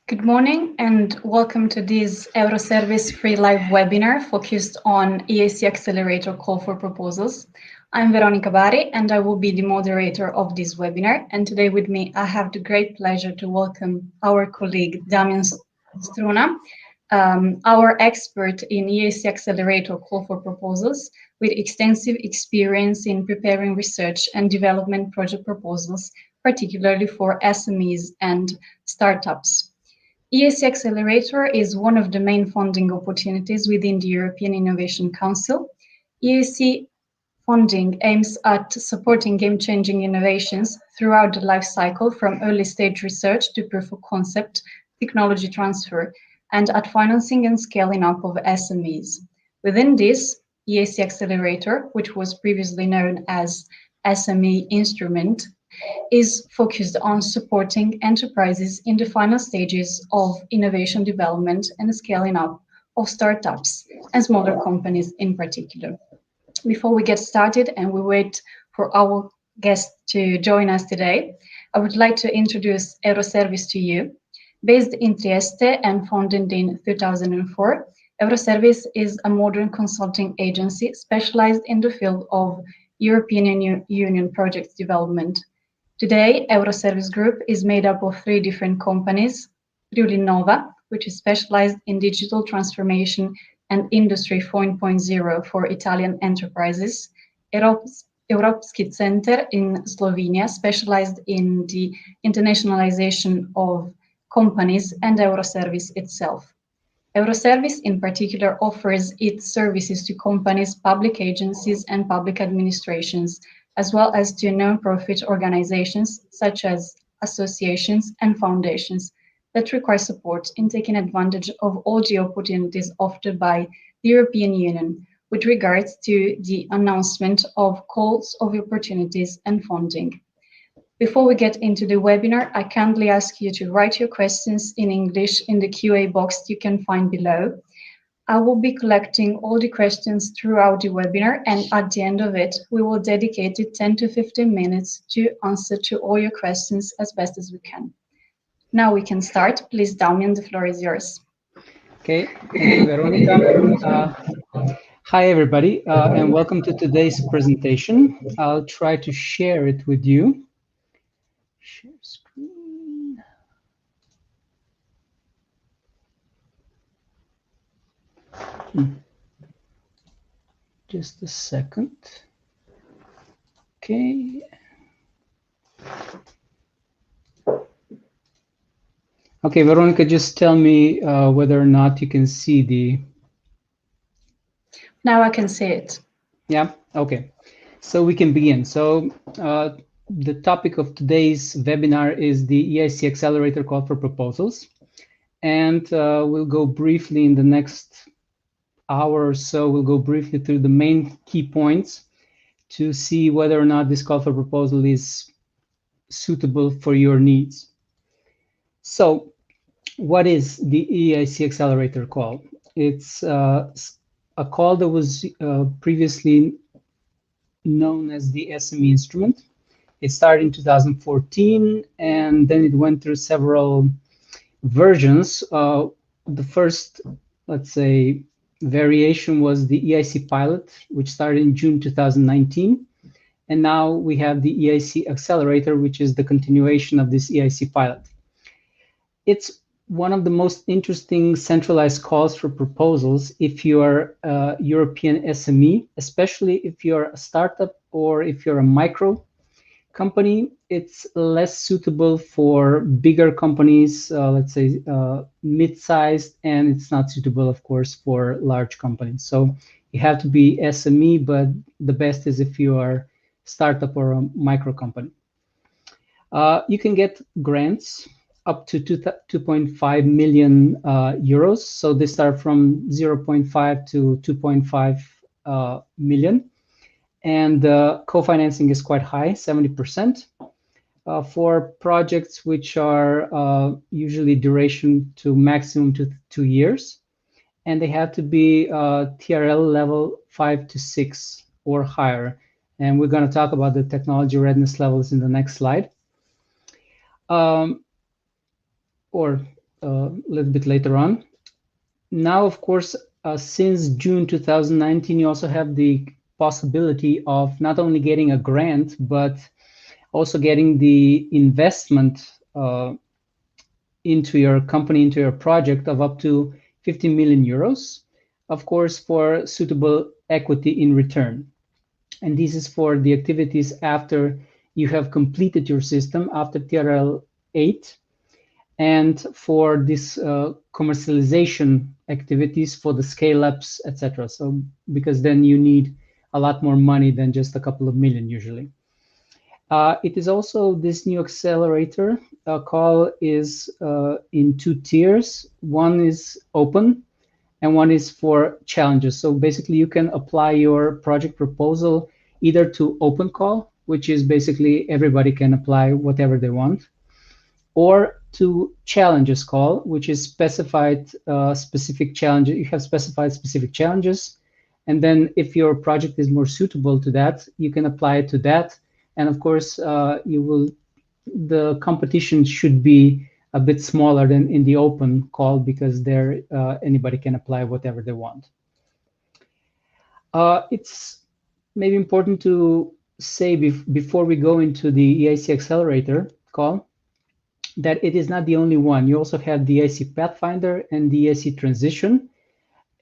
Good morning and welcome to this Euroservice free live webinar focused on EIC Accelerator call for proposals. I'm Veronica Bari and I will be the moderator of this webinar. And today with me, I have the great pleasure to welcome our colleague Damjan Struna, our expert in EIC Accelerator call for proposals with extensive experience in preparing research and development project proposals, particularly for SMEs and startups. EIC Accelerator is one of the main funding opportunities within the European Innovation Council. EIC funding aims at supporting game-changing innovations throughout the life cycle, from early-stage research to proof of concept, technology transfer, and at financing and scaling up of SMEs. Within this, EIC Accelerator, which was previously known as SME Instrument, is focused on supporting enterprises in the final stages of innovation development and scaling up of startups and smaller companies in particular. Before we get started and we wait for our guest to join us today, I would like to introduce Euroservice to you. Based in Trieste and founded in 2004, Euroservice is a modern consulting agency specialized in the field of European Union project development. Today, Euroservice Group is made up of 3 different companies: Friuli Nova, which is specialized in digital transformation and Industry 4.0 for Italian enterprises; Europski Center in Slovenia, specialized in the internationalization of companies; and Euroservice itself. Euroservice in particular offers its services to companies, public agencies and public administrations, as well as to non-profit organizations such as associations and foundations that require support in taking advantage of all the opportunities offered by the European Union with regards to the announcement of calls of opportunities and funding. Before we get into the webinar, I kindly ask you to write your questions in English in the QA box you can find below. I will be collecting all the questions throughout the webinar, and at the end of it, we will dedicate 10 to 15 minutes to answer to all your questions as best as we can. Now we can start. Please, Damjan, the floor is yours. Okay, thank you, Veronica. Hi, everybody, and welcome to today's presentation. I'll try to share it with you. Share screen. Just a second. Okay. Okay, Veronica, just tell me whether or not you can see the... Now I can see it. Yeah, okay. So we can begin. So the topic of today's webinar is the EIC Accelerator call for proposals. And we'll go briefly in the next hour or so, we'll go briefly through the main key points to see whether or not this call for proposal is suitable for your needs. So what is the EIC Accelerator call? It's a call that was previously known as the SME Instrument. It started in 2014, and then it went through several versions. The first, let's say, variation was the EIC pilot, which started in June 2019. And now we have the EIC Accelerator, which is the continuation of this EIC pilot. It's one of the most interesting centralized calls for proposals if you are a European SME, especially if you're a startup or if you're a micro company. It's less suitable for bigger companies, let's say mid-sized, and it's not suitable, of course, for large companies. So you have to be SME, but the best is if you are startup or a micro company. You can get grants up to 2.5 million euros. So they start from 0.5 to 2.5 million. And co-financing is quite high, 70%, for projects which are usually duration to maximum to 2 years. And they have to be TRL level 5 to 6 or higher. And we're going to talk about the technology readiness levels in the next slide. Or a little bit later on. Now, of course, since June 2019, you also have the possibility of not only getting a grant, but also getting the investment into your company, into your project of up to 15 million euros, of course, for suitable equity in return. And this is for the activities after you have completed your system, after TRL 8, and for this commercialization activities for the scale-ups, etc. So because then you need a lot more money than just a couple of million usually. It is also this new accelerator call is in two tiers. One is open and one is for challenges. So basically you can apply your project proposal either to open call, which is basically everybody can apply whatever they want, or to challenges call, which is specified specific challenges. You have specified specific challenges. And then if your project is more suitable to that, you can apply it to that. And of course, the competition should be a bit smaller than in the open call because there anybody can apply whatever they want. It's maybe important to say before we go into the EIC Accelerator call that it is not the only one. You also have the EIC Pathfinder and the EIC Transition.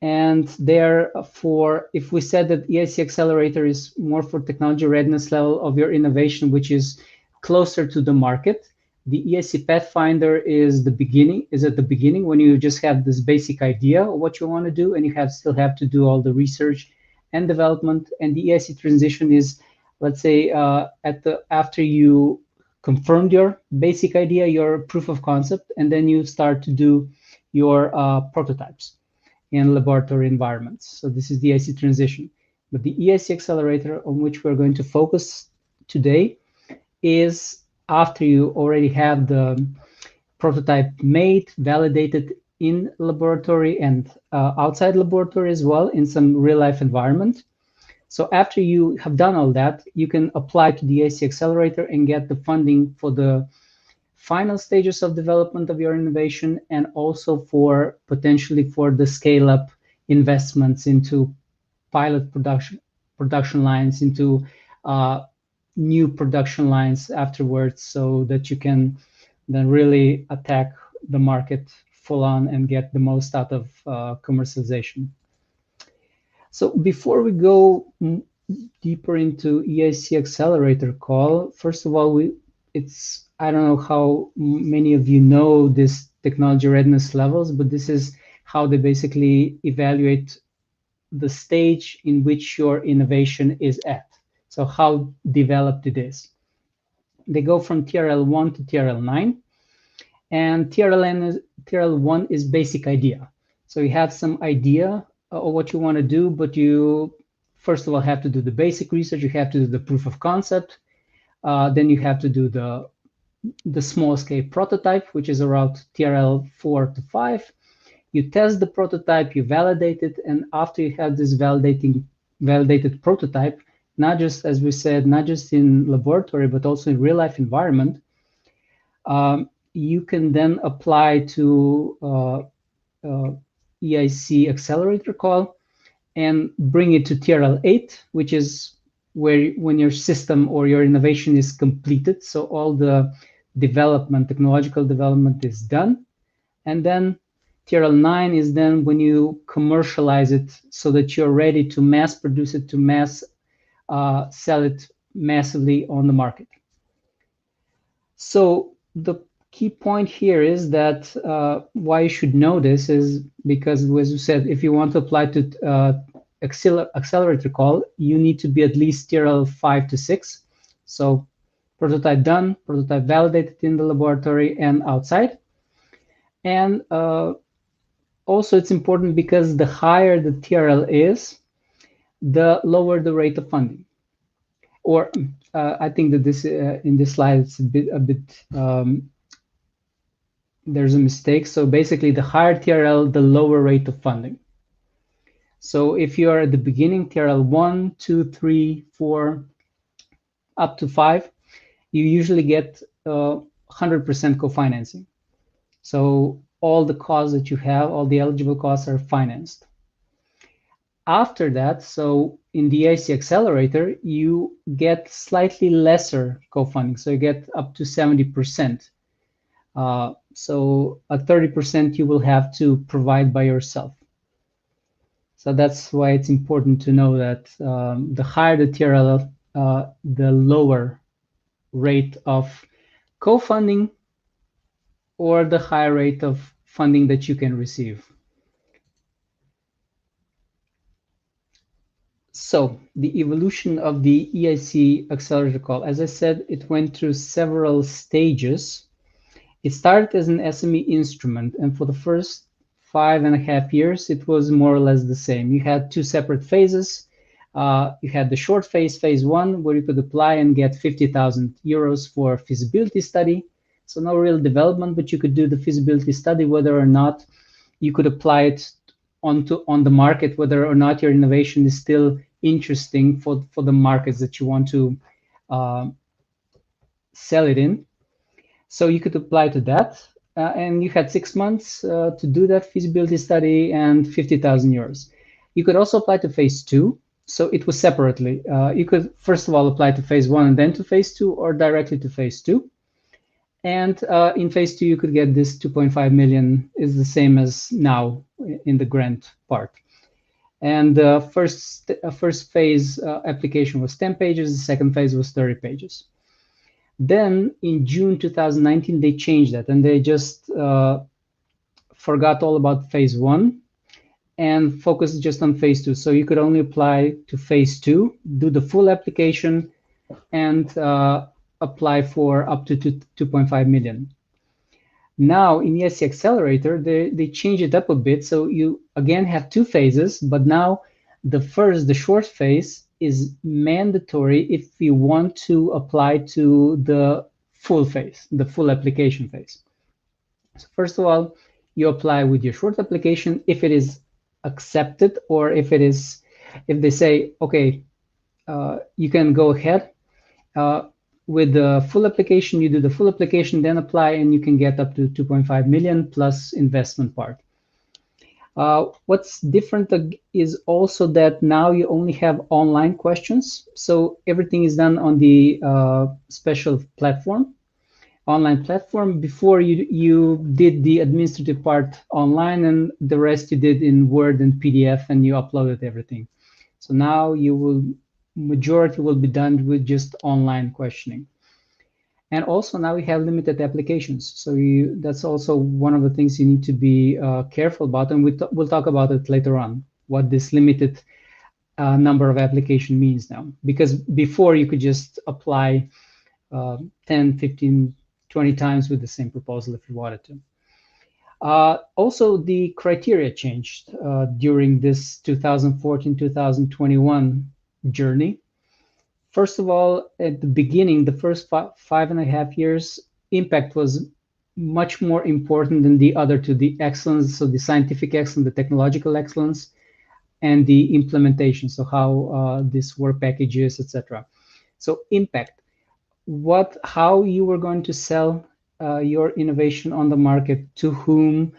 And therefore, if we said that EIC Accelerator is more for technology readiness level of your innovation, which is closer to the market, the EIC Pathfinder is at the beginning when you just have this basic idea of what you want to do, and you still have to do all the research and development. And the EIC Transition is, let's say, after you confirmed your basic idea, your proof of concept, and then you start to do your prototypes in laboratory environments. So this is the EIC Transition. But the EIC Accelerator, on which we're going to focus today, is after you already have the prototype made, validated in laboratory and outside laboratory as well, in some real-life environment. So after you have done all that, you can apply to the EIC Accelerator and get the funding for the final stages of development of your innovation, and also for potentially for the scale-up investments into pilot production lines, into new production lines afterwards, so that you can then really attack the market full on and get the most out of commercialization. So before we go deeper into EIC Accelerator call, first of all, I don't know how many of you know this technology readiness levels, but this is how they basically evaluate the stage in which your innovation is at. So how developed it is. They go from TRL 1 to TRL 9, and TRL 1 is basic idea. So you have some idea of what you want to do, but you first of all have to do the basic research. You have to do the proof of concept. Then you have to do the small scale prototype, which is around TRL 4 to 5. You test the prototype, you validate it, and after you have this validated prototype, not just, as we said, not just in laboratory, but also in real life environment, you can then apply to EIC Accelerator call and bring it to TRL 8, which is when your system or your innovation is completed. So all the technological development is done. And then TRL 9 is then when you commercialize it so that you're ready to mass produce it, to mass sell it massively on the market. So the key point here is that why you should know this is because, as you said, if you want to apply to Accelerator call, you need to be at least TRL 5 to 6. So prototype done, prototype validated in the laboratory and outside. And also it's important because the higher the TRL is, the lower the rate of funding. Or I think that this in this slide it's a bit there's a mistake. So basically, the higher TRL, the lower rate of funding. So if you are at the beginning, TRL 1, 2, 3, 4, up to 5, you usually get 100% co-financing. So all the costs that you have, all the eligible costs are financed. After that, so in the EIC Accelerator, you get slightly lesser co-funding. So you get up to 70%. So a 30% you will have to provide by yourself. So that's why it's important to know that the higher the TRL, the lower rate of co-funding or the higher rate of funding that you can receive. So the evolution of the EIC Accelerator call, as I said, it went through several stages. It started as an SME instrument, and for the first 5.5 years, it was more or less the same. You had two separate phases. You had the short phase, phase one, where you could apply and get 50,000 euros for feasibility study. So no real development, but you could do the feasibility study whether or not you could apply it on the market, whether or not your innovation is still interesting for the markets that you want to sell it in. So you could apply to that, and you had 6 months to do that feasibility study and 50,000 euros. You could also apply to phase two. So it was separately. You could first of all apply to phase one and then to phase two, or directly to phase two. And in phase two, you could get this 2.5 million is the same as now in the grant part. And the first phase application was 10 pages. The second phase was 30 pages. Then in June 2019, they changed that, and they just forgot all about phase one and focused just on phase two. So you could only apply to phase two, do the full application, and apply for up to 2.5 million. Now in EIC Accelerator, they change it up a bit. So you again have two phases, but now the short phase is mandatory if you want to apply to the full phase, the full application phase. So first of all, you apply with your short application if it is accepted, or if they say, okay, you can go ahead. With the full application, you do the full application, then apply, and you can get up to 2.5 million plus investment part. What's different is also that now you only have online questions. So everything is done on the special platform, online platform. Before you did the administrative part online, and the rest you did in Word and PDF, and you uploaded everything. So now majority will be done with just online questioning. And also now we have limited applications. So that's also one of the things you need to be careful about. And we'll talk about it later on, what this limited number of application means now. Because before you could just apply 10, 15, 20 times with the same proposal if you wanted to. Also, the criteria changed during this 2014-2021 journey. First of all, at the beginning, the first 5.5 years, impact was much more important than the other two, the excellence, so the scientific excellence, the technological excellence, and the implementation, so how this work packages, etc. So impact, how you were going to sell your innovation on the market, to whom,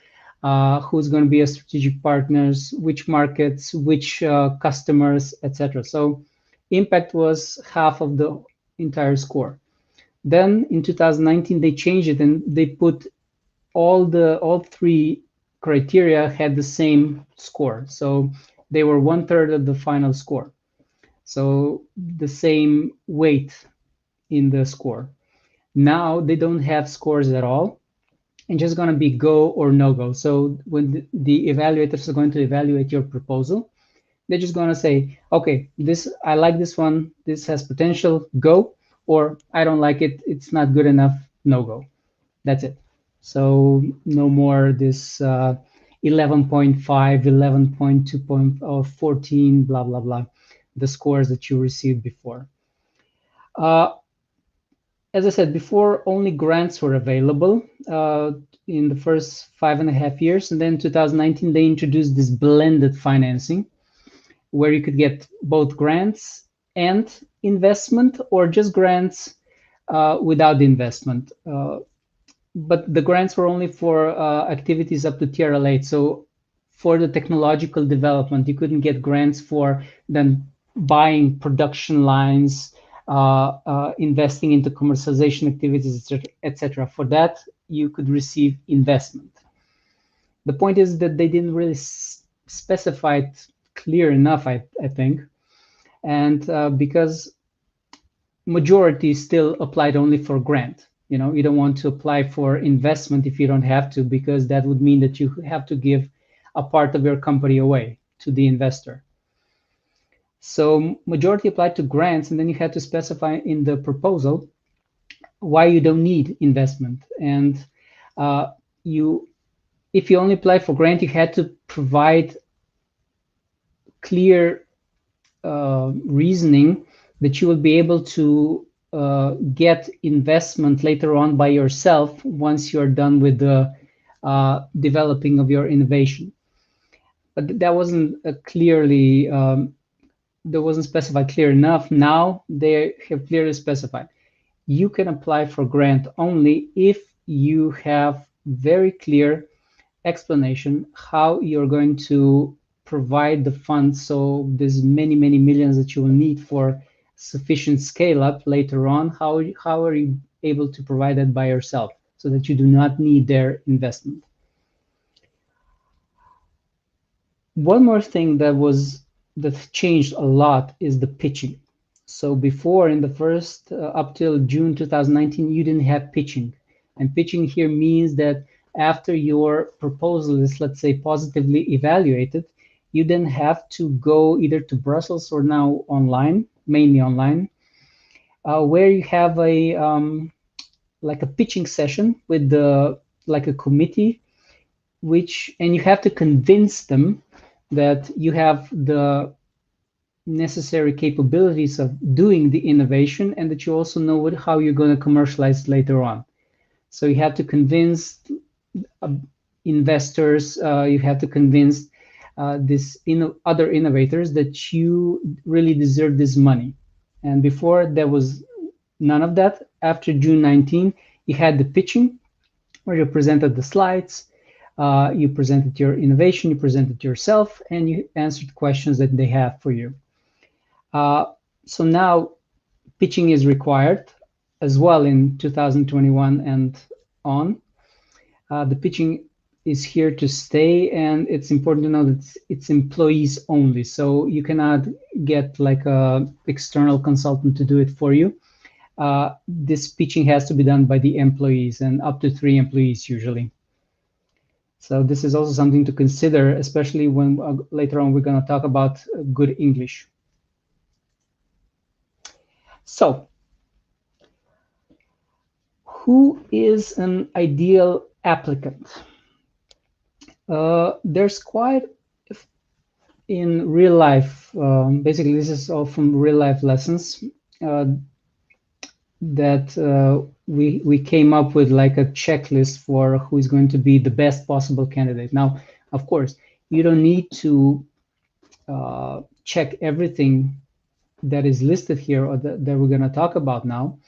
who's going to be a strategic partners, which markets, which customers, etc. So impact was half of the entire score. Then in 2019, they changed it, and they put all three criteria had the same score. So they were 1/3 of the final score. So the same weight in the score. Now they don't have scores at all, and just going to be go or no go. So when the evaluators are going to evaluate your proposal, they're just going to say, okay, I like this one, this has potential, go, or I don't like it, it's not good enough, no go. That's it. So no more this 11.5, 11.2, or 14, blah, blah, blah, the scores that you received before. As I said before, only grants were available in the first 5.5 years. And then in 2019, they introduced this blended financing, where you could get both grants and investment, or just grants without the investment. but the grants were only for activities up to TRL8. So for the technological development, you couldn't get grants for then buying production lines, investing into commercialization activities, etc. For that, you could receive investment. The point is that they didn't really specify it clear enough, I think. And because majority still applied only for grant. You know, you don't want to apply for investment if you don't have to, because that would mean that you have to give a part of your company away to the investor. So majority applied to grants, and then you had to specify in the proposal why you don't need investment. And if you only apply for grant, you had to provide clear reasoning that you will be able to get investment later on by yourself once you're done with the developing of your innovation. But that wasn't clearly, that wasn't specified clear enough. Now they have clearly specified. You can apply for grant only if you have very clear explanation how you're going to provide the funds. So there's many millions that you will need for sufficient scale up later on. How are you able to provide that by yourself so that you do not need their investment? One more thing that changed a lot is the pitching. So before, in the first up till June 2019, you didn't have pitching. And pitching here means that after your proposal is, let's say, positively evaluated, you then have to go either to Brussels or now online, mainly online, where you have a like a pitching session with like a committee, and you have to convince them that you have the necessary capabilities of doing the innovation, and that you also know how you're going to commercialize later on. So you have to convince investors, you have to convince other innovators that you really deserve this money. And before, there was none of that. After June 19, you had the pitching, where you presented the slides, you presented your innovation, you presented yourself, and you answered questions that they have for you. So now pitching is required as well in 2021 and on. The pitching is here to stay, and it's important to know that it's employees only. So you cannot get like a external consultant to do it for you. This pitching has to be done by the employees, and up to 3 employees usually. So this is also something to consider, especially when later on we're going to talk about good English. So who is an ideal applicant? There's quite in real life, basically this is all from real life lessons that we came up with, like a checklist for who is going to be the best possible candidate. Now, of course, you don't need to check everything that is listed here or that we're going to talk about now,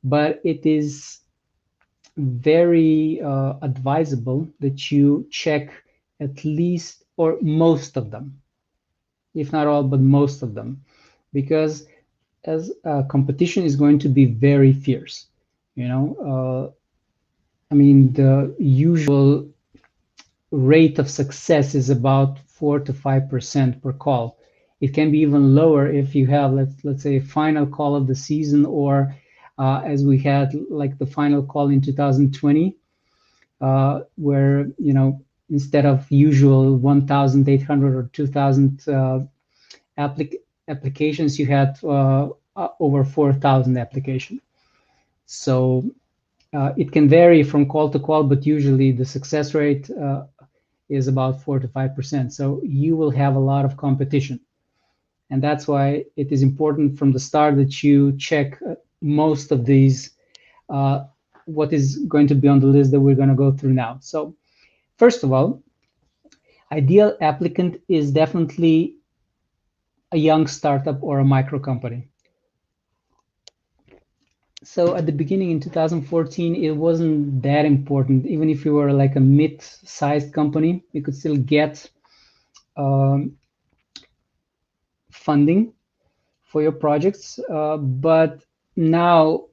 but it is very advisable that you check at least or most of them, if not all, but most of them, because as competition is going to be very fierce. You know, I mean, the usual rate of success is about 4 to 5% per call. It can be even lower if you have, let's say, a final call of the season, or as we had like the final call in 2020, where, you know, instead of usual 1,800 or 2,000 applications, you had over 4,000 applications. So it can vary from call to call, but usually the success rate is about 4 to 5%. So you will have a lot of competition. And that's why it is important from the start that you check most of these, what is going to be on the list that we're going to go through now. So first of all, ideal applicant is definitely a young startup or a micro company. So at the beginning in 2014, it wasn't that important. Even if you were like a mid-sized company, you could still get funding for your projects. But now,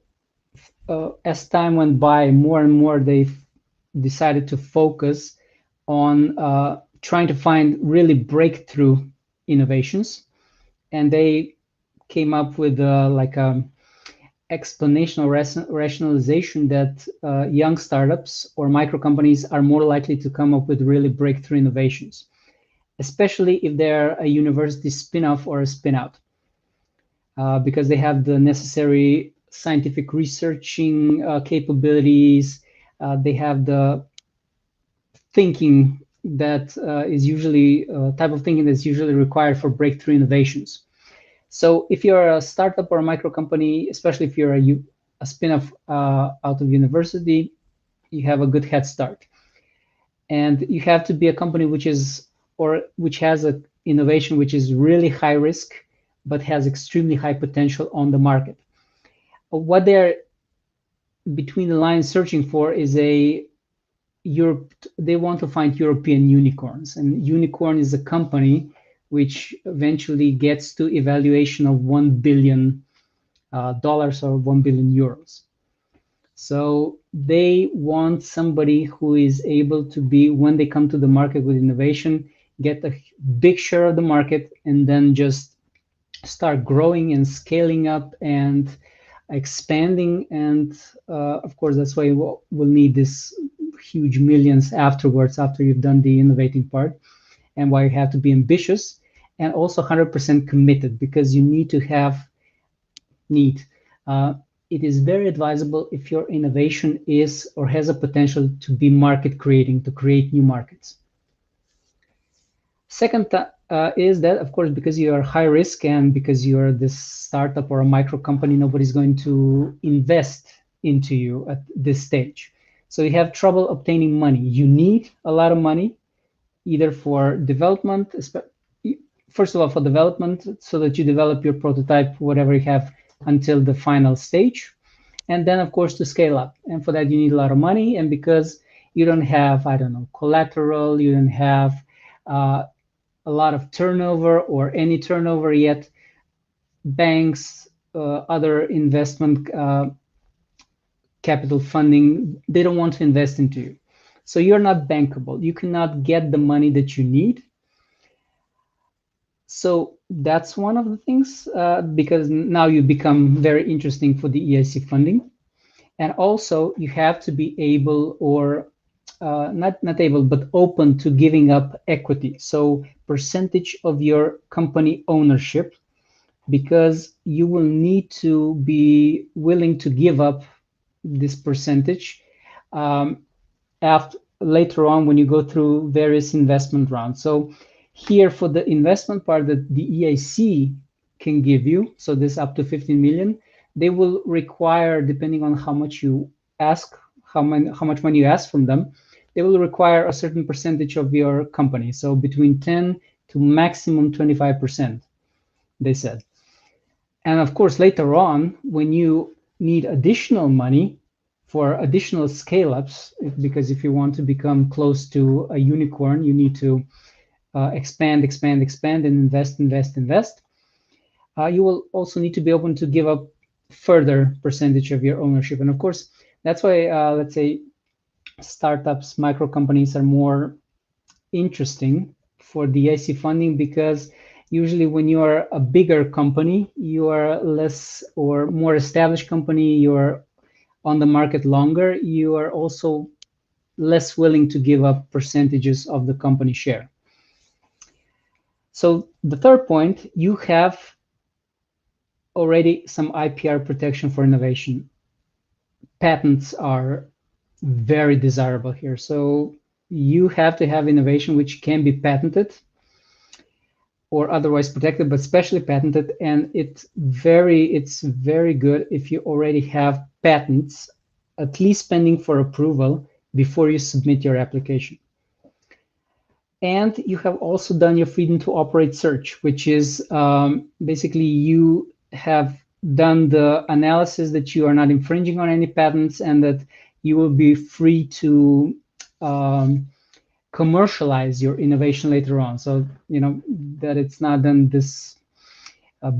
as time went by, more and more they've decided to focus on trying to find really breakthrough innovations. And they came up with like a exponential rationalization that young startups or micro companies are more likely to come up with really breakthrough innovations, especially if they're a university spin-off or a spin-out, because they have the necessary scientific researching capabilities. They have the thinking that is usually type of thinking that's usually required for breakthrough innovations. So if you're a startup or a micro company, especially if you're a spin-off out of university, you have a good head start. And you have to be a company which has an innovation which is really high risk, but has extremely high potential on the market. What they're between the lines searching for is they want to find European unicorns, and unicorn is a company which eventually gets to evaluation of $1 billion or 1 billion euros. So they want somebody who is able to be, when they come to the market with innovation, get a big share of the market and then just start growing and scaling up and expanding. And of course, that's why we'll need this huge millions afterwards, after you've done the innovating part, and why you have to be ambitious and also 100% committed, because you need to have it is very advisable if your innovation is or has a potential to be market creating, to create new markets. Second is that, of course, because you are high risk and because you're this startup or a micro company, nobody's going to invest into you at this stage. So you have trouble obtaining money. You need a lot of money, either for development, first of all, for development, so that you develop your prototype, whatever you have, until the final stage. And then, of course, to scale up. And for that, you need a lot of money. And because you don't have, I don't know, collateral, you don't have a lot of turnover or any turnover yet, banks, other investment capital funding, they don't want to invest into you. So you're not bankable. You cannot get the money that you need. So that's one of the things, because now you become very interesting for the EIC funding. And also you have to be able, or not able, but open to giving up equity. So percentage of your company ownership, because you will need to be willing to give up this percentage later on when you go through various investment rounds. So here, for the investment part that the EIC can give you, so this up to 15 million, they will require, depending on how much you ask, how much money you ask from them, they will require a certain percentage of your company. So between 10 to maximum 25%, they said. And of course, later on, when you need additional money for additional scale-ups, because if you want to become close to a unicorn, you need to expand, and invest. You will also need to be open to give up further percentage of your ownership. And of course, that's why, let's say, startups, micro companies are more interesting for the EIC funding, because usually when you are a bigger company, you are less or more established company, you are on the market longer, you are also less willing to give up percentages of the company share. So the third point, you have already some IPR protection for innovation. Patents are very desirable here. So you have to have innovation which can be patented or otherwise protected, but especially patented. And it's very good if you already have patents, at least pending for approval, before you submit your application. And you have also done your freedom to operate search, which is basically you have done the analysis that you are not infringing on any patents and that you will be free to commercialize your innovation later on. So, you know, that it's not then this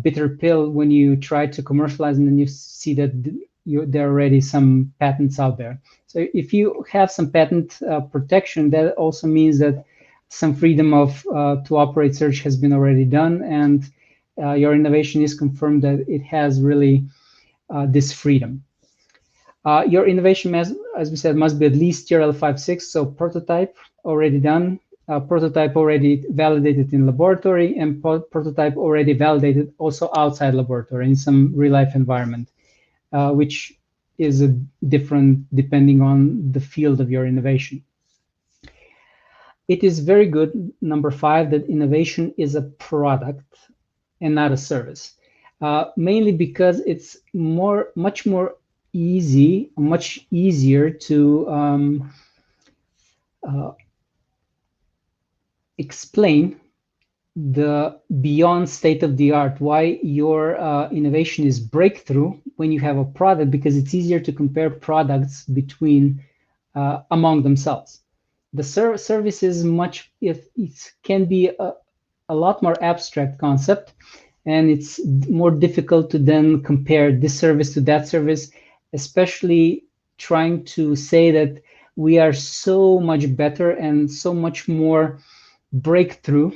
bitter pill when you try to commercialize and then you see that there are already some patents out there. So if you have some patent protection, that also means that some freedom of to operate search has been already done, and your innovation is confirmed that it has really this freedom. Your innovation, as we said, must be at least TRL 5.6, so prototype already done, prototype already validated in laboratory, and prototype already validated also outside laboratory in some real-life environment, which is different depending on the field of your innovation. It is very good, number 5, that innovation is a product and not a service, mainly because it's much easier to explain the beyond state of the art, why your innovation is breakthrough when you have a product, because it's easier to compare products between among themselves. The service is it can be a lot more abstract concept, and it's more difficult to then compare this service to that service, especially trying to say that we are so much better and so much more breakthrough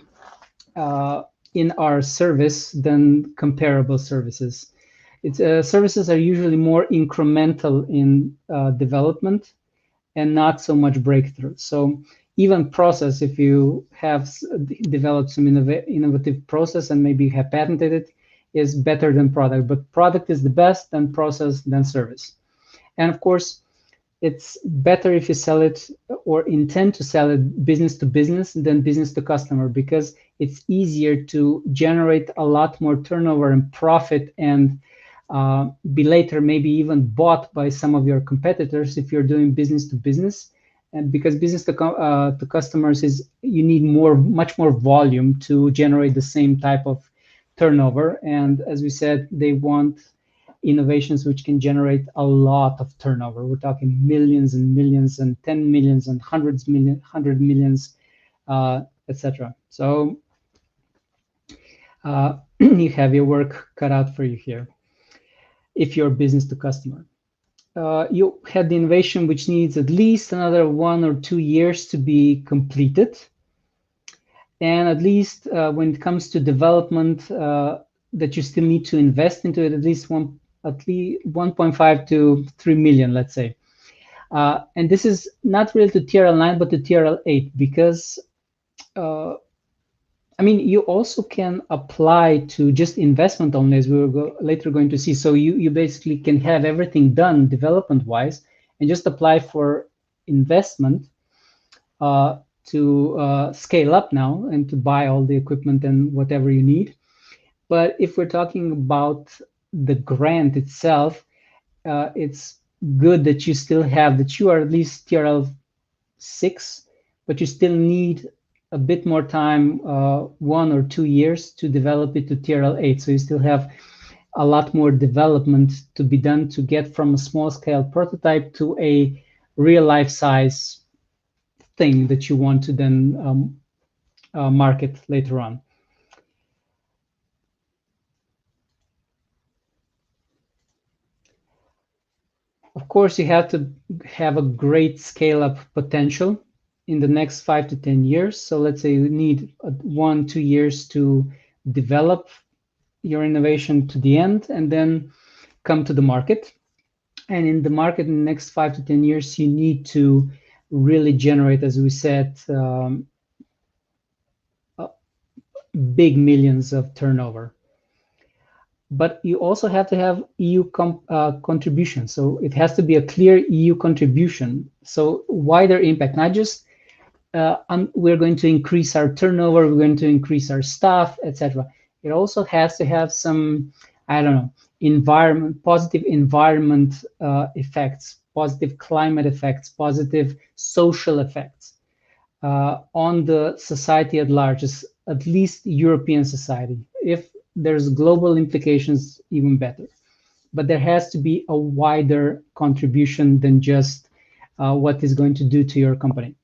in our service than comparable services. Services are usually more incremental in development and not so much breakthrough. So even process, if you have developed some innovative process and maybe you have patented it, is better than product. But product is the best, then process, then service. And of course, it's better if you sell it or intend to sell it business to business than business to customer, because it's easier to generate a lot more turnover and profit and be later maybe even bought by some of your competitors if you're doing business to business. And because business to customers is, you need much more volume to generate the same type of turnover. And as we said, they want innovations which can generate a lot of turnover. We're talking millions and millions and 10 millions and 100 millions, etc. So you have your work cut out for you here if you're business to customer. You had the innovation which needs at least another 1 or 2 years to be completed. And at least when it comes to development, that you still need to invest into it, at least 1.5 to 3 million, let's say. And this is not really to TRL 9, but to TRL 8, because I mean, you also can apply to just investment only, as we were later going to see. So you basically can have everything done development-wise and just apply for investment to scale up now and to buy all the equipment and whatever you need. But if we're talking about the grant itself, it's good that you still have, that you are at least TRL 6, but you still need a bit more time, 1 or 2 years to develop it to TRL 8. So you still have a lot more development to be done to get from a small scale prototype to a real life size thing that you want to then market later on. Of course, you have to have a great scale up potential in the next 5 to 10 years. So let's say you need 1-2 years to develop your innovation to the end and then come to the market. And in the market in the next 5 to 10 years, you need to really generate, as we said, big millions of turnover. But you also have to have EU contribution. So it has to be a clear EU contribution. So wider impact, not just we're going to increase our turnover, we're going to increase our staff, etc. It also has to have some, I don't know, positive environment effects, positive climate effects, positive social effects on the society at large, at least European society. If there's global implications, even better. but there has to be a wider contribution than just what is going to do to your company.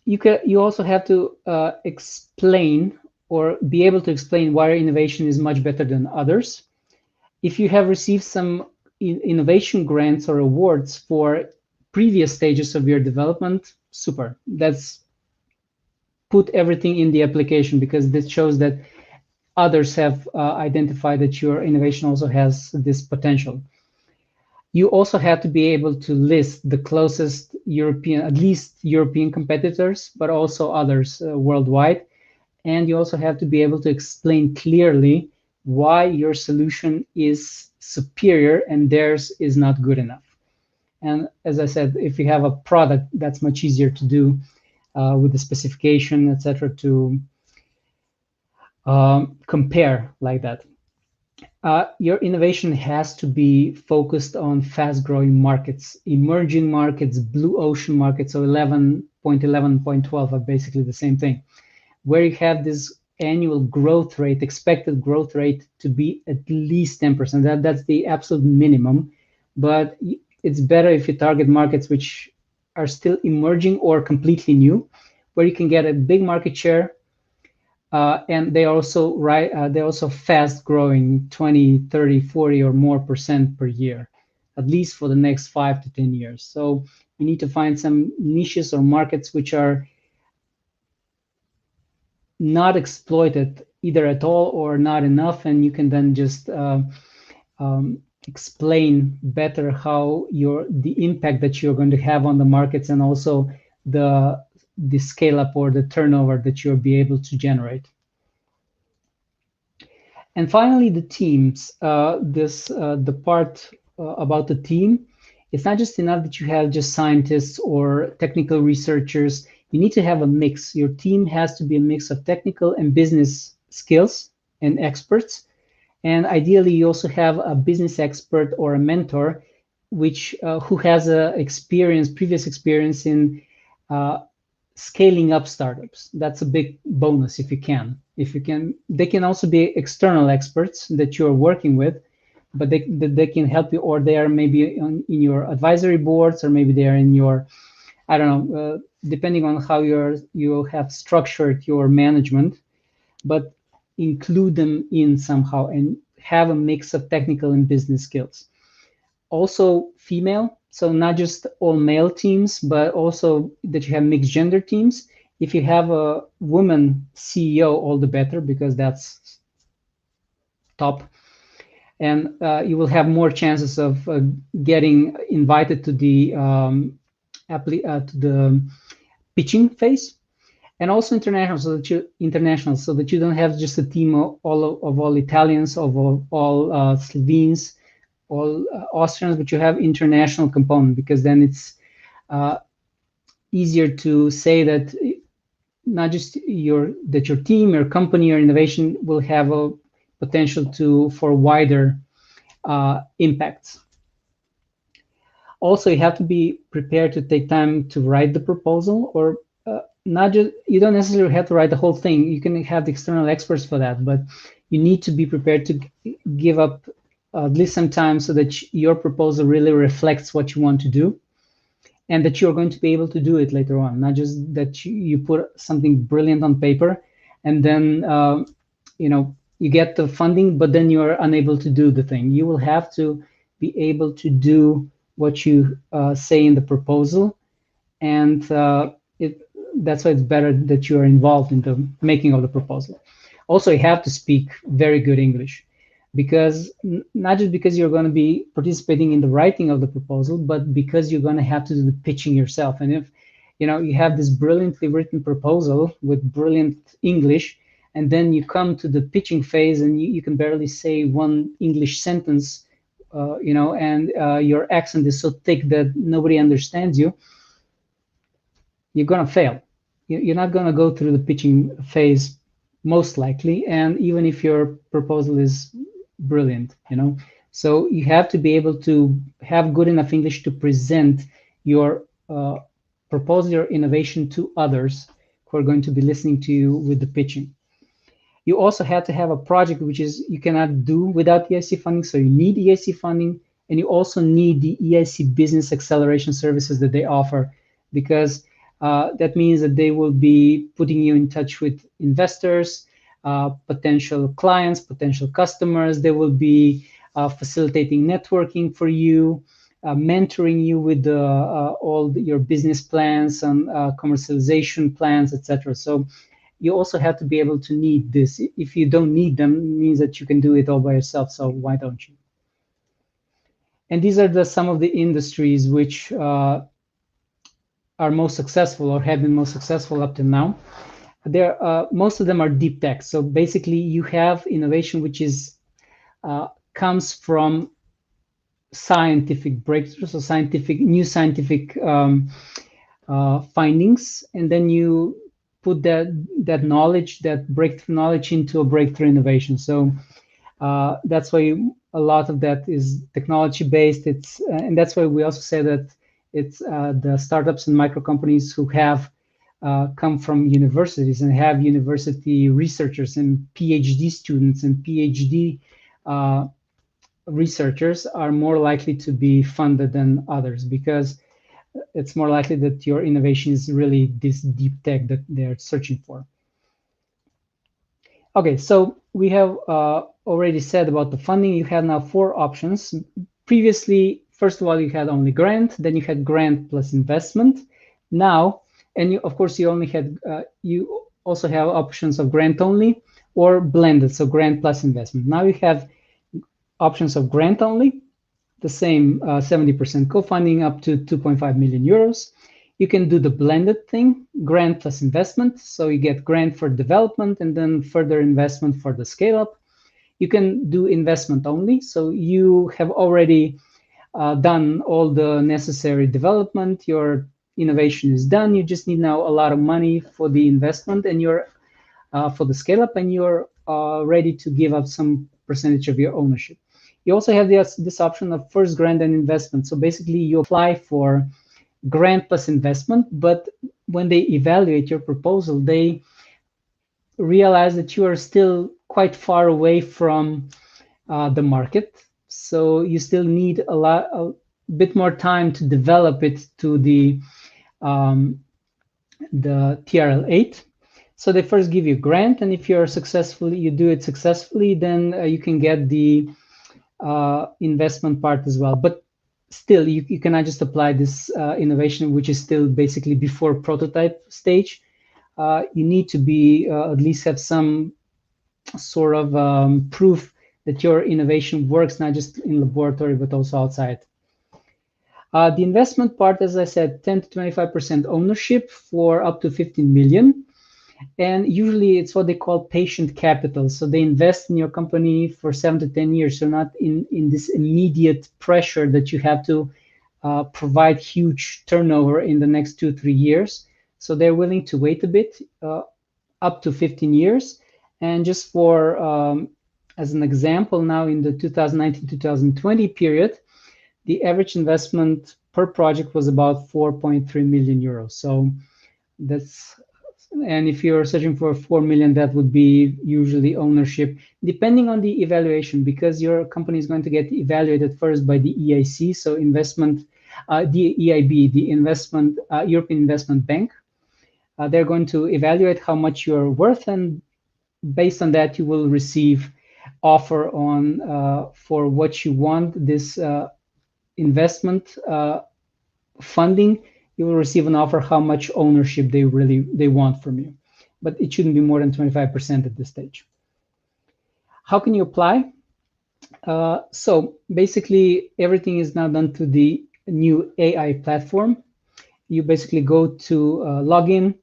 You also have to explain or be able to explain why innovation is much better than others. If you have received some innovation grants or awards for previous stages of your development, super. That's put everything in the application, because this shows that others have identified that your innovation also has this potential. You also have to be able to list the closest European, at least European competitors, but also others worldwide. And you also have to be able to explain clearly why your solution is superior and theirs is not good enough. And as I said, if you have a product, that's much easier to do with the specification, etc., to compare like that. Your innovation has to be focused on fast-growing markets, emerging markets, blue ocean markets. So 11.11.12 are basically the same thing, where you have this annual growth rate, expected growth rate to be at least 10%. That's the absolute minimum, but it's better if you target markets which are still emerging or completely new, where you can get a big market share, and they're also fast growing, 20, 30, 40 or more % per year, at least for the next 5 to 10 years. So you need to find some niches or markets which are not exploited either at all or not enough, and you can then just explain better how the impact that you're going to have on the markets, and also the scale up or the turnover that you'll be able to generate. And finally, the teams. The part about the team, it's not just enough that you have just scientists or technical researchers. You need to have a mix. Your team has to be a mix of technical and business skills and experts. And ideally, you also have a business expert or a mentor, who has previous experience in scaling up startups. That's a big bonus if you can. They can also be external experts that you're working with, but they can help you, or they are maybe in your advisory boards, or maybe they are in your, I don't know, depending on how you have structured your management, but include them in somehow and have a mix of technical and business skills. Also female, so not just all male teams, but also that you have mixed gender teams. If you have a woman CEO, all the better, because that's top. And you will have more chances of getting invited to the pitching phase. And also international, so that you don't have just a team of all Italians, of all Slovenes, all Austrians, but you have international component, because then it's easier to say that not just your team, your company, your innovation will have a potential for wider impacts. Also, you have to be prepared to take time to write the proposal, or not just, you don't necessarily have to write the whole thing. You can have the external experts for that, but you need to be prepared to give up at least some time so that your proposal really reflects what you want to do, and that you're going to be able to do it later on. Not just that you put something brilliant on paper and then you get the funding, but then you're unable to do the thing. You will have to be able to do what you say in the proposal, and that's why it's better that you are involved in the making of the proposal. Also, you have to speak very good English, because not just because you're going to be participating in the writing of the proposal, but because you're going to have to do the pitching yourself. And if you have this brilliantly written proposal with brilliant English, and then you come to the pitching phase and you can barely say one English sentence, and your accent is so thick that nobody understands you, you're going to fail. You're not going to go through the pitching phase, most likely, and even if your proposal is brilliant, So you have to be able to have good enough English to present your proposal, your innovation to others who are going to be listening to you with the pitching. You also have to have a project which is you cannot do without EIC funding, so you need EIC funding, and you also need the EIC business acceleration services that they offer, because that means that they will be putting you in touch with investors, potential clients, potential customers. They will be facilitating networking for you, mentoring you with all your business plans and commercialization plans, etc. So you also have to be able to need this. If you don't need them, it means that you can do it all by yourself. So why don't you? And these are some of the industries which are most successful or have been most successful up to now. Most of them are deep tech. So basically, you have innovation which is comes from scientific breakthroughs or new scientific findings, and then you put that knowledge, that breakthrough knowledge, into a breakthrough innovation. So that's why a lot of that is technology based. And that's why we also say that it's the startups and micro companies who have come from universities and have university researchers and PhD students and PhD researchers are more likely to be funded than others, because it's more likely that your innovation is really this deep tech that they're searching for. Okay, so we have already said about the funding. You have now 4 options. Previously, first of all, you had only grant, then you had grant plus investment. Now, and of course, you also have options of grant only or blended, so grant plus investment. Now you have options of grant only, the same 70% co-funding up to 2.5 million euros. You can do the blended thing, grant plus investment. So you get grant for development and then further investment for the scale up. You can do investment only. So you have already done all the necessary development. Your innovation is done. You just need now a lot of money for the investment and for the scale up, and you're ready to give up some percentage of your ownership. You also have this option of first grant and investment. So basically you apply for grant plus investment, but when they evaluate your proposal, they realize that you are still quite far away from the market. So you still need a bit more time to develop it to the TRL8. So they first give you a grant, and if you do it successfully, then you can get the investment part as well. But still, you cannot just apply this innovation, which is still basically before prototype stage. You need to be at least have some sort of proof that your innovation works, not just in laboratory, but also outside. The investment part, as I said, 10 to 25% ownership for up to 15 million. And usually it's what they call patient capital. So they invest in your company for 7 to 10 years. So not in this immediate pressure that you have to provide huge turnover in the next 2-3 years. So they're willing to wait a bit, up to 15 years. And just for, as an example, now in the 2019-2020 period, the average investment per project was about 4.3 million euros. So and if you're searching for 4 million, that would be usually ownership, depending on the evaluation, because your company is going to get evaluated first by the EIC, so investment, the EIB, the European Investment Bank. They're going to evaluate how much you're worth, and based on that, you will receive offer on for what you want this investment funding. You will receive an offer how much ownership they want from you, but it shouldn't be more than 25% at this stage. How can you apply? So basically, everything is now done to the new AI platform. You basically go to login,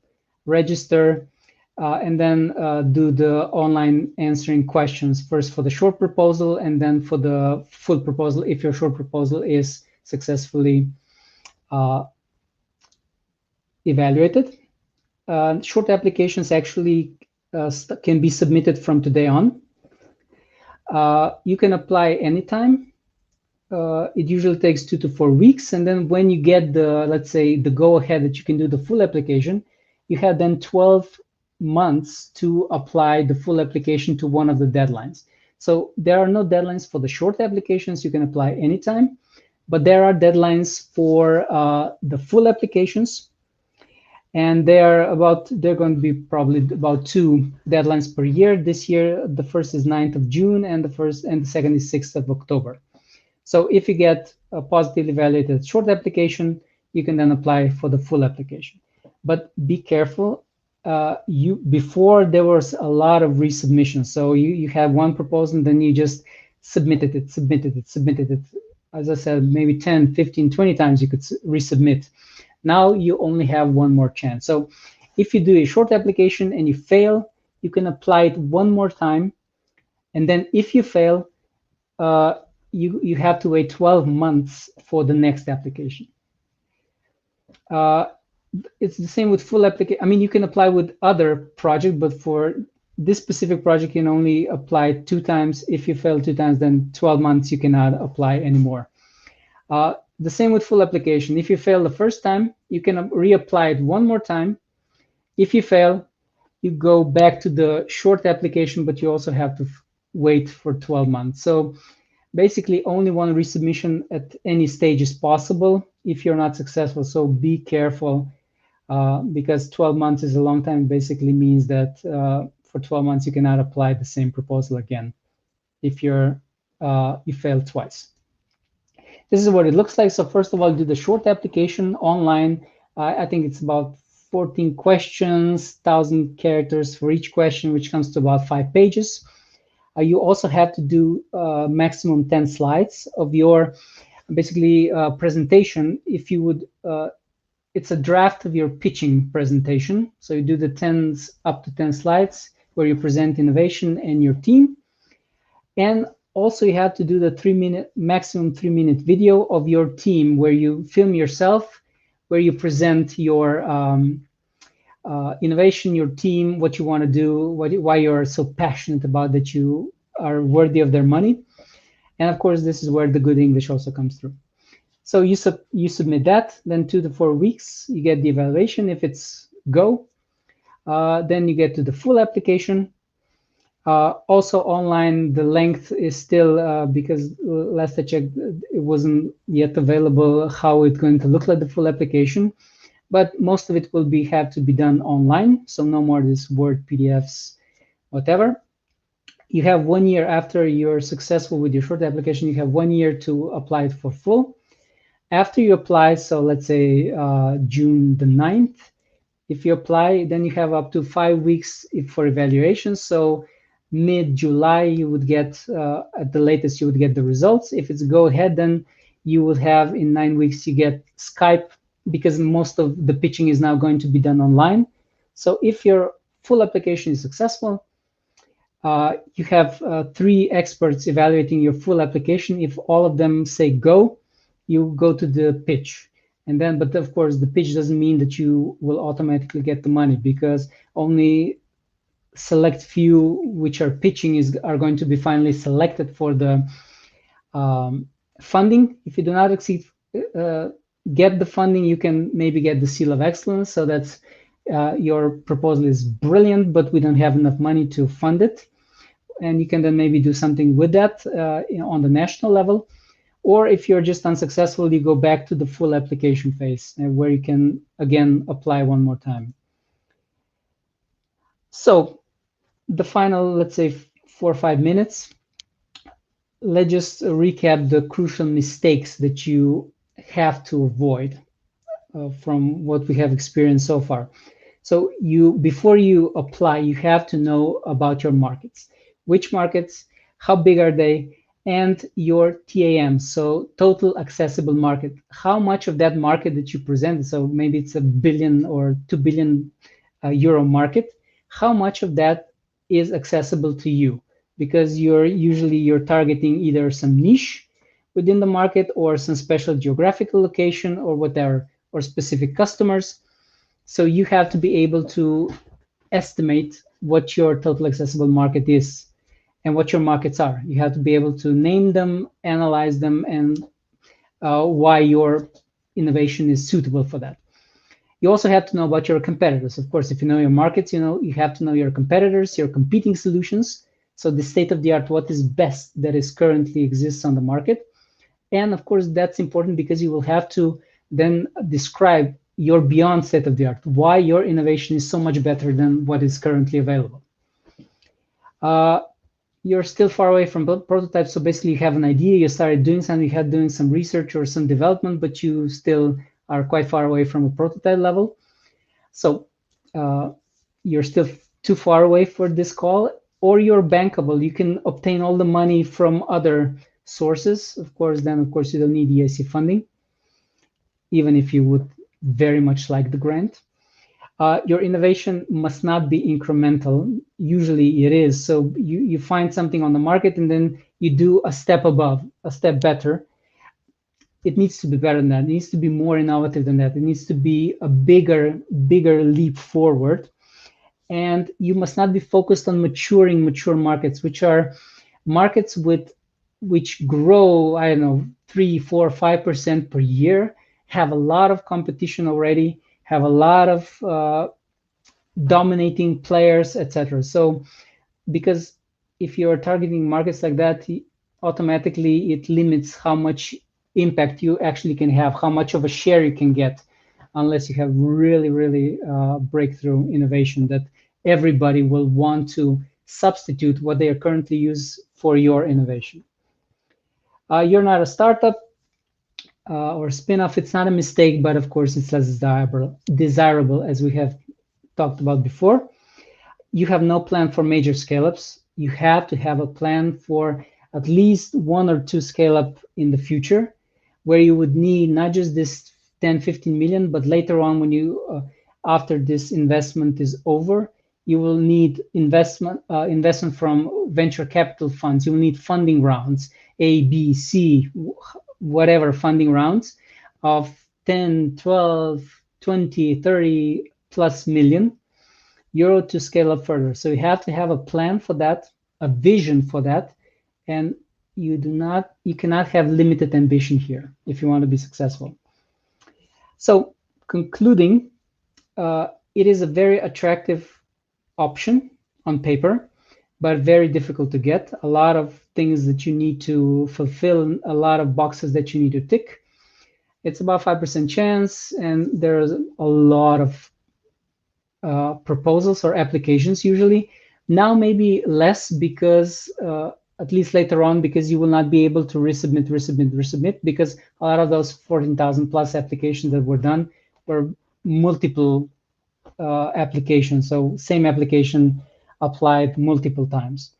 register, and then do the online answering questions, first for the short proposal and then for the full proposal if your short proposal is successfully evaluated. Short applications actually can be submitted from today on. You can apply anytime. It usually takes 2 to 4 weeks. And then when you get let's say, the go ahead that you can do the full application, you have then 12 months to apply the full application to one of the deadlines. So there are no deadlines for the short applications. You can apply anytime, but there are deadlines for the full applications. And they're going to be probably about 2 deadlines per year. This year, the first is 9th of June, and the second is 6th of October. So if you get a positively evaluated short application, you can then apply for the full application. But be careful. Before there was a lot of resubmissions. So you have one proposal, and then you just submitted it. As I said, maybe 10, 15, 20 times you could resubmit. Now you only have one more chance. So if you do a short application and you fail, you can apply it one more time. And then if you fail, you have to wait 12 months for the next application. It's the same with full application. I mean, you can apply with other project, but for this specific project, you can only apply 2 times. If you fail 2 times, then 12 months you cannot apply anymore. The same with full application. If you fail the first time, you can reapply it one more time. If you fail, you go back to the short application, but you also have to wait for 12 months. So basically only one resubmission at any stage is possible if you're not successful. So be careful, because 12 months is a long time. Basically means that for 12 months you cannot apply the same proposal again if you failed twice. This is what it looks like. So first of all, do the short application online. I think it's about 14 questions, 1,000 characters for each question, which comes to about 5 pages. You also have to do maximum 10 slides of your basically presentation. If you would, it's a draft of your pitching presentation. So you do the up to 10 slides where you present innovation and your team. And also you have to do the maximum 3-minute video of your team where you film yourself, where you present your innovation, your team, what you want to do, why you're so passionate about that you are worthy of their money. And of course, this is where the good English also comes through. So you submit that, then 2 to 4 weeks, you get the evaluation. If it's go, then you get to the full application. Also online, the length is still, because last I checked, it wasn't yet available how it's going to look like the full application. But most of it will have to be done online. So no more this Word, PDFs, whatever. You have 1 year after you're successful with your short application, you have 1 year to apply it for full. After you apply, so let's say June the 9th, if you apply, then you have up to 5 weeks for evaluation. So mid-July, you would get, at the latest, you would get the results. If it's go ahead, then you would have in 9 weeks, you get Skype, because most of the pitching is now going to be done online. So if your full application is successful, you have 3 experts evaluating your full application. If all of them say go, you go to the pitch. And then, but of course, the pitch doesn't mean that you will automatically get the money, because only select few which are pitching are going to be finally selected for the funding. If you do not get the funding, you can maybe get the Seal of Excellence. So that's your proposal is brilliant, but we don't have enough money to fund it. And you can then maybe do something with that on the national level. Or if you're just unsuccessful, you go back to the full application phase where you can, again, apply one more time. So the final, let's say, 4 or 5 minutes, let's just recap the crucial mistakes that you have to avoid from what we have experienced so far. So before you apply, you have to know about your markets. Which markets, how big are they, and your TAM, so total accessible market. How much of that market that you present, so maybe it's $1 billion or €2 billion market, how much of that is accessible to you? Because you're targeting either some niche within the market or some special geographical location or whatever, or specific customers. So you have to be able to estimate what your total accessible market is and what your markets are. You have to be able to name them, analyze them, and why your innovation is suitable for that. You also have to know about your competitors. Of course, if you know your markets, you have to know your competitors, your competing solutions. So the state of the art, what is best that is currently exists on the market. And of course, that's important because you will have to then describe your beyond state of the art, why your innovation is so much better than what is currently available. You're still far away from prototypes, so basically you have an idea, you started doing something, you had doing some research or some development, but you still are quite far away from a prototype level. So you're still too far away for this call, or you're bankable. You can obtain all the money from other sources. Of course, then of course you don't need EIC funding, even if you would very much like the grant. Your innovation must not be incremental. Usually it is. So you find something on the market and then you do a step above, a step better. It needs to be better than that. It needs to be more innovative than that. It needs to be a bigger leap forward. And you must not be focused on mature markets, which are markets which grow, I don't know, 3, 4, 5% per year, have a lot of competition already, have a lot of dominating players, etc. So, because if you're targeting markets like that, automatically it limits how much impact you actually can have, how much of a share you can get, unless you have really breakthrough innovation that everybody will want to substitute what they are currently use for your innovation. You're not a startup or spin-off. It's not a mistake, but of course it's less desirable as we have talked about before. You have no plan for major scale-ups. You have to have a plan for at least 1 or 2 scale-up in the future, where you would need not just this 10, 15 million, but later on when you, after this investment is over, you will need investment from venture capital funds. You will need funding rounds, A, B, C, whatever funding rounds of 10, 12, 20, 30 plus million euro to scale up further. So you have to have a plan for that, a vision for that, and you cannot have limited ambition here if you want to be successful. So concluding, it is a very attractive option on paper, but very difficult to get. A lot of things that you need to fulfill, a lot of boxes that you need to tick. It's about 5% chance, and there's a lot of proposals or applications usually. Now maybe less because at least later on, because you will not be able to resubmit, because a lot of those 14,000 plus applications that were done were multiple applications. So same application applied multiple times.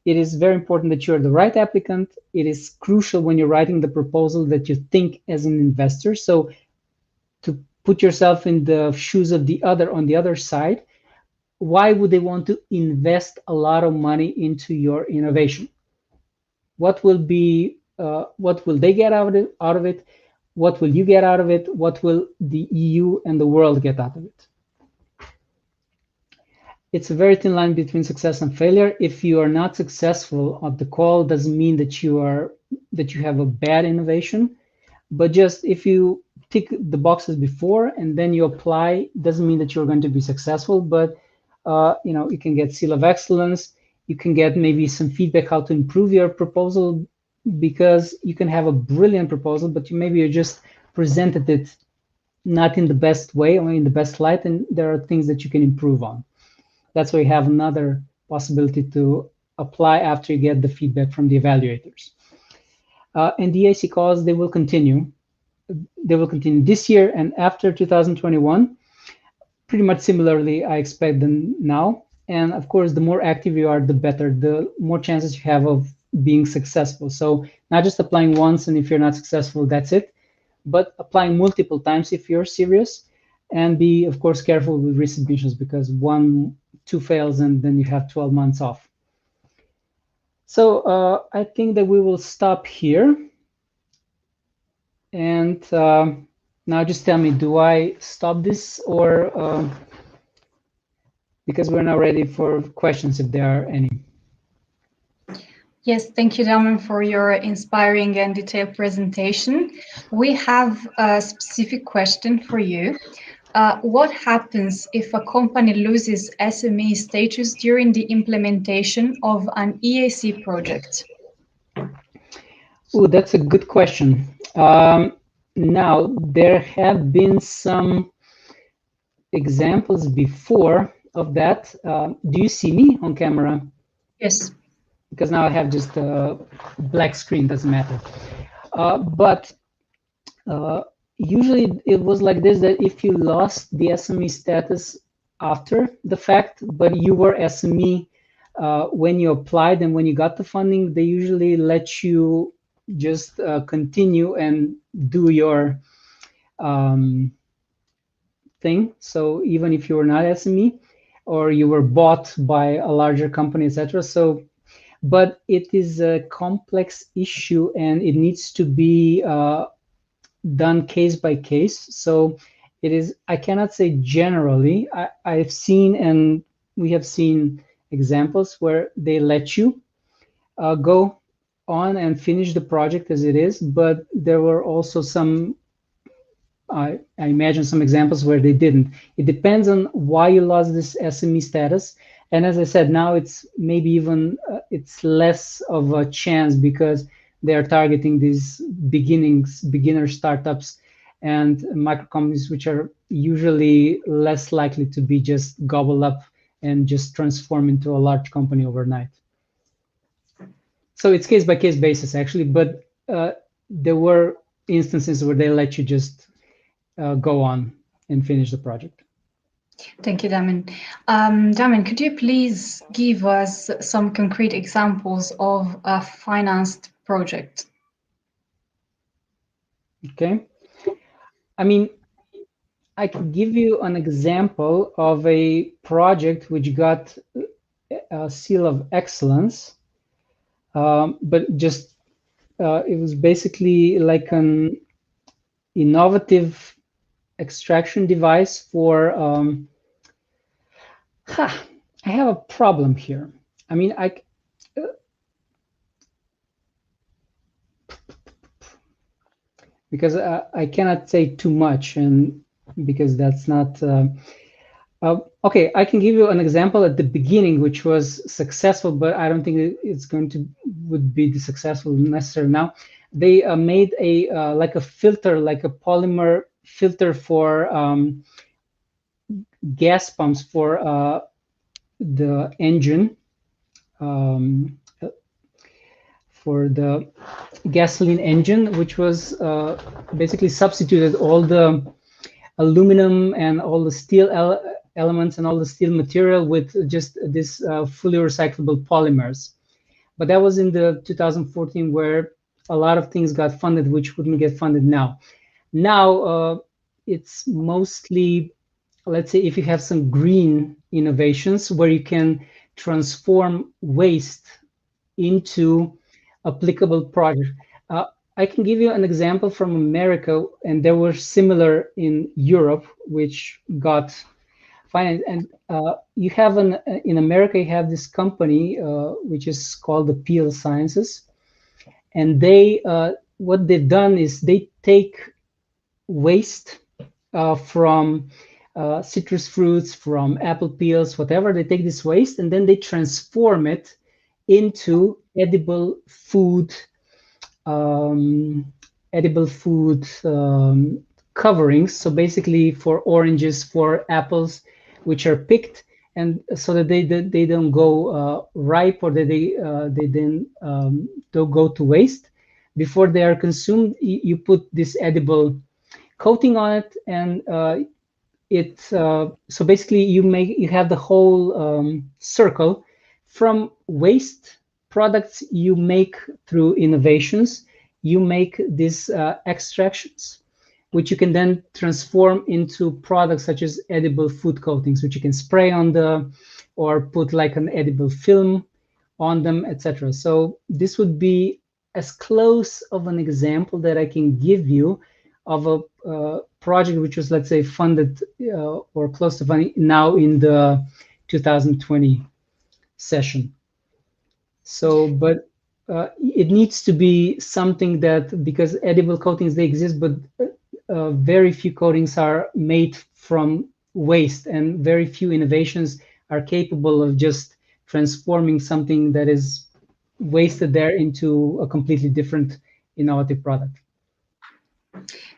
It is very important that you're the right applicant. It is crucial when you're writing the proposal that you think as an investor. So to put yourself in the shoes of the other on the other side, why would they want to invest a lot of money into your innovation? What will they get out of it? What will you get out of it? What will the EU and the world get out of it? It's a very thin line between success and failure. If you are not successful at the call, doesn't mean that you have a bad innovation, but just if you tick the boxes before and then you apply, doesn't mean that you're going to be successful. But you can get seal of excellence. You can get maybe some feedback how to improve your proposal, because you can have a brilliant proposal, but you just presented it not in the best way or in the best light, and there are things that you can improve on. That's why you have another possibility to apply after you get the feedback from the evaluators. And the EIC calls, they will continue. They will continue this year and after 2021. Pretty much similarly, I expect them now. And of course, the more active you are, the better, the more chances you have of being successful. So not just applying once, and if you're not successful, that's it, but applying multiple times if you're serious. And be, of course, careful with resubmissions, because 1, 2 fails and then you have 12 months off. So I think that we will stop here. And now just tell me, do I stop this, or because we're now ready for questions if there are any. Yes, thank you, Damjan, for your inspiring and detailed presentation. We have a specific question for you. What happens if a company loses SME status during the implementation of an EIC project? Oh, that's a good question. Now, there have been some examples before of that. Do you see me on camera? Yes. Because now I have just a black screen, doesn't matter. But usually it was like this, that if you lost the SME status after the fact, but you were SME when you applied and when you got the funding, they usually let you just continue and do your thing. So even if you were not SME or you were bought by a larger company, etc. So, but it is a complex issue and it needs to be done case by case. So it is, I cannot say generally. I've seen, and we have seen examples where they let you go on and finish the project as it is, but there were also some, I imagine some examples where they didn't. It depends on why you lost this SME status. And as I said, now it's maybe even, it's less of a chance because they are targeting these beginner startups and micro companies, which are usually less likely to be just gobbled up and just transform into a large company overnight. So it's case by case basis actually, but there were instances where they let you just go on and finish the project. Thank you, Damjan. Damjan, could you please give us some concrete examples of a financed project? Okay. I mean, I can give you an example of a project which got a seal of excellence, but just it was basically like an innovative extraction device for I have a problem here. I mean, because I cannot say too much, and because that's not okay. I can give you an example at the beginning, which was successful, but I don't think it's going to would be successful necessarily now. They made a like a filter, like a polymer filter for gas pumps for the engine, for the gasoline engine, which was basically substituted all the aluminum and all the steel elements and all the steel material with just this fully recyclable polymers. But that was in the 2014 where a lot of things got funded which wouldn't get funded now. Now it's mostly, let's say, if you have some green innovations where you can transform waste into applicable projects. I can give you an example from America, and there were similar in Europe, which got financed. And you have in America, you have this company which is called the Peel Sciences, and they what they've done is they take waste from citrus fruits, from apple peels, whatever. They take this waste and then they transform it into edible food, coverings. So basically for oranges, for apples, which are picked, and so that they don't go ripe, or that they then don't go to waste before they are consumed. You put this edible coating on it, and so basically you have the whole circle from waste products you make through innovations. You make these extractions, which you can then transform into products such as edible food coatings, which you can spray on or put like an edible film on them, etc. So this would be as close of an example that I can give you of a project which was, let's say, funded or close to funding now in the 2020 session. So, but it needs to be something that, because edible coatings, they exist, but very few coatings are made from waste, and very few innovations are capable of just transforming something that is wasted there into a completely different innovative product.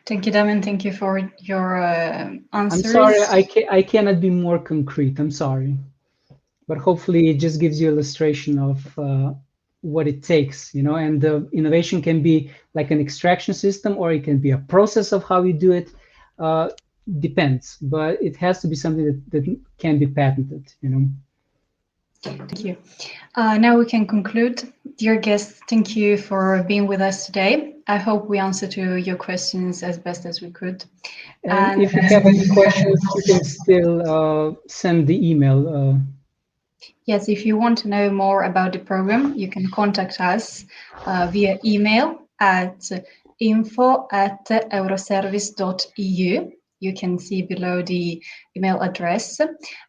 Thank you, Damjan. Thank you for your answers. I'm sorry, I cannot be more concrete. I'm sorry, but hopefully it just gives you an illustration of what it takes, you know. And the innovation can be like an extraction system, or it can be a process of how you do it. Depends, but it has to be something that can be patented, you know. Thank you. Now we can conclude. Dear guests, thank you for being with us today. I hope we answered to your questions as best as we could. And if you have any questions, you can still send the email. Yes, if you want to know more about the program, you can contact us via email at info@euroservice.eu. You can see below the email address.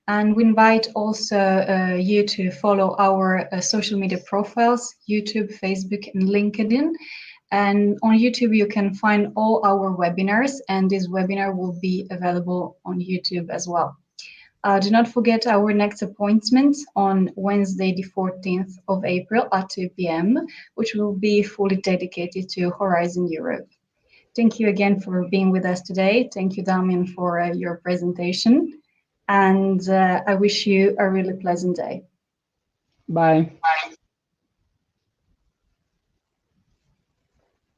And we invite also you to follow our social media profiles, YouTube, Facebook, and LinkedIn. And on YouTube, you can find all our webinars, and this webinar will be available on YouTube as well. Do not forget our next appointment on Wednesday, the 14th of April at 2 p.m., which will be fully dedicated to Horizon Europe. Thank you again for being with us today. Thank you, Damjan, for your presentation. And I wish you a really pleasant day. Bye. Bye.